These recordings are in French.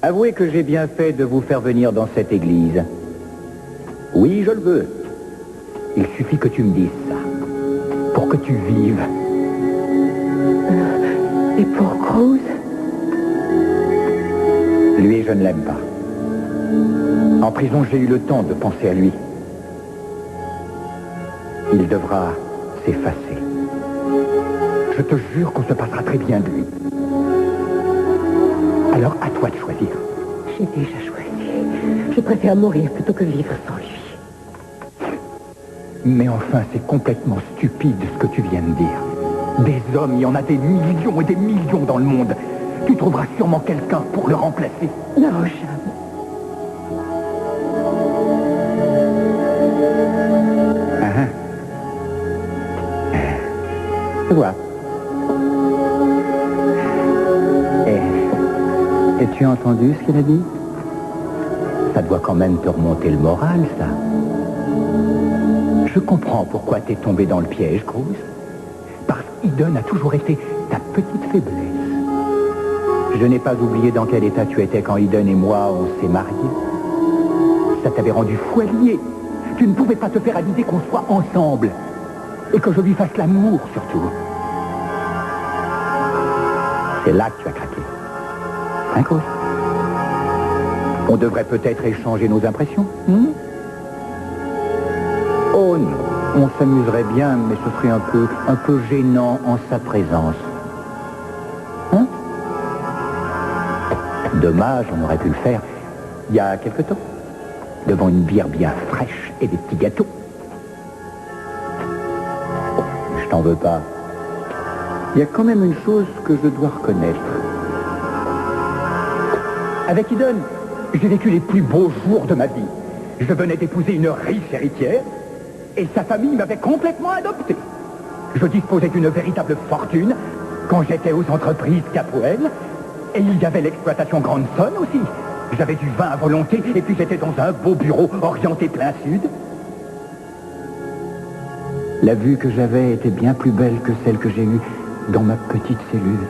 Avouez que j'ai bien fait de vous faire venir dans cette église. Oui, je le veux. Il suffit que tu me dises ça, pour que tu vives. Et pour Cruz? Lui, je ne l'aime pas. En prison, j'ai eu le temps de penser à lui. Il devra s'effacer. Je te jure qu'on se passera très bien de lui. Alors, à toi de choisir. J'ai déjà choisi. Je préfère mourir plutôt que vivre sans lui. Mais enfin, c'est complètement stupide ce que tu viens de dire. Des hommes, il y en a des millions et des millions dans le monde. Tu trouveras sûrement quelqu'un pour le remplacer. Non, jamais. Tu vois. Et tu as entendu ce qu'il a dit? Ça doit quand même te remonter le moral, ça. Je comprends pourquoi t'es tombé dans le piège, Cruz. Parce qu'Eden a toujours été ta petite faiblesse. Je n'ai pas oublié dans quel état tu étais quand Eden et moi, on s'est mariés. Ça t'avait rendu fou allié. Tu ne pouvais pas te faire à l'idée qu'on soit ensemble. Et que je lui fasse l'amour, surtout. C'est là que tu as craqué. Hein, Cruz? On devrait peut-être échanger nos impressions, Oh non, on s'amuserait bien, mais ce serait un peu gênant en sa présence. Hein? Dommage, on aurait pu le faire il y a quelque temps, devant une bière bien fraîche et des petits gâteaux. Je t'en veux pas. Il y a quand même une chose que je dois reconnaître. Avec Eden, j'ai vécu les plus beaux jours de ma vie. Je venais d'épouser une riche héritière et sa famille m'avait complètement adopté. Je disposais d'une véritable fortune quand j'étais aux entreprises Capoel et il y avait l'exploitation Grandson aussi. J'avais du vin à volonté et puis j'étais dans un beau bureau orienté plein sud. La vue que j'avais était bien plus belle que celle que j'ai eue dans ma petite cellule.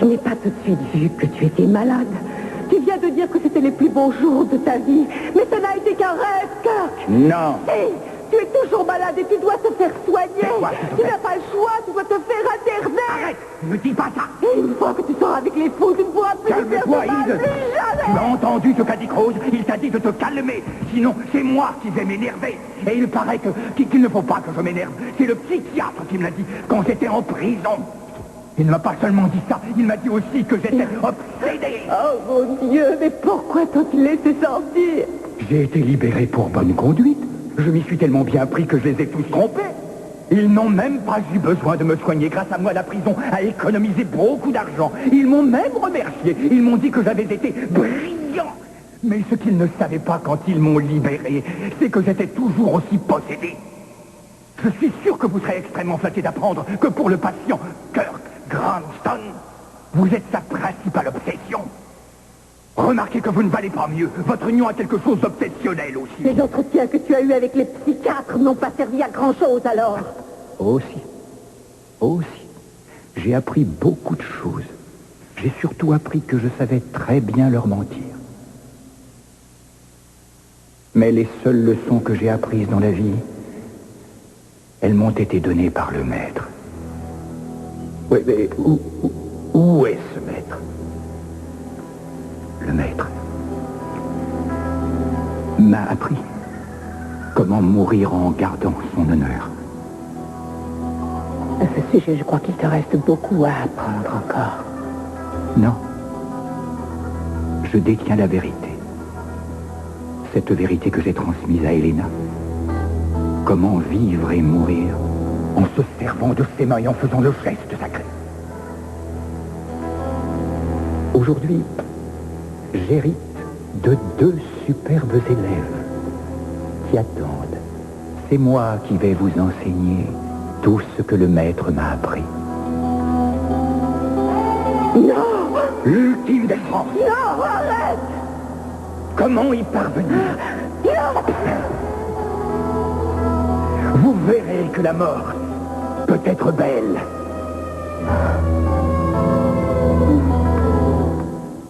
Je n'ai pas tout de suite vu que tu étais malade. Tu viens de dire que c'était les plus beaux jours de ta vie. Mais ça n'a été qu'un rêve, Kirk. Non. Si, tu es toujours malade et tu dois te faire soigner. Quoi, tu n'as pas le choix, tu dois te faire interner. Arrête, ne dis pas ça. Et une fois que tu sors avec les fous, tu ne pourras plus faire Calme-toi, de mal, Ide. plus jamais. Tu as entendu ce qu'a dit Cruz? Il t'a dit de te calmer. Sinon, c'est moi qui vais m'énerver. Et il paraît qu'il ne faut pas que je m'énerve. C'est le psychiatre qui me l'a dit quand j'étais en prison. Il ne m'a pas seulement dit ça, il m'a dit aussi que j'étais obsédé. Oh mon Dieu, mais pourquoi t'ont-ils laissé sortir? J'ai été libéré pour bonne conduite. Je m'y suis tellement bien pris que je les ai tous trompés. Ils n'ont même pas eu besoin de me soigner. Grâce à moi, la prison a économisé beaucoup d'argent. Ils m'ont même remercié. Ils m'ont dit que j'avais été brillant. Mais ce qu'ils ne savaient pas quand ils m'ont libéré, c'est que j'étais toujours aussi possédé. Je suis sûr que vous serez extrêmement flatté d'apprendre que pour le patient Kirk Grandson, vous êtes sa principale obsession. Remarquez que vous ne valez pas mieux. Votre union a quelque chose d'obsessionnel aussi. Les entretiens que tu as eus avec les psychiatres n'ont pas servi à grand-chose alors. Aussi. J'ai appris beaucoup de choses. J'ai surtout appris que je savais très bien leur mentir. Mais les seules leçons que j'ai apprises dans la vie, elles m'ont été données par le maître. Oui, mais où est ce maître? Le maître m'a appris comment mourir en gardant son honneur. À ce sujet, je crois qu'il te reste beaucoup à apprendre encore. Non. Je détiens la vérité. Cette vérité que j'ai transmise à Elena. Comment vivre et mourir en se servant de ses mains et en faisant le geste sacré. Aujourd'hui, j'hérite de 2 superbes élèves qui attendent. C'est moi qui vais vous enseigner tout ce que le maître m'a appris. Non! L'ultime des francs. Non, arrête! Comment y parvenir? Non! Vous verrez que la mort peut être belle.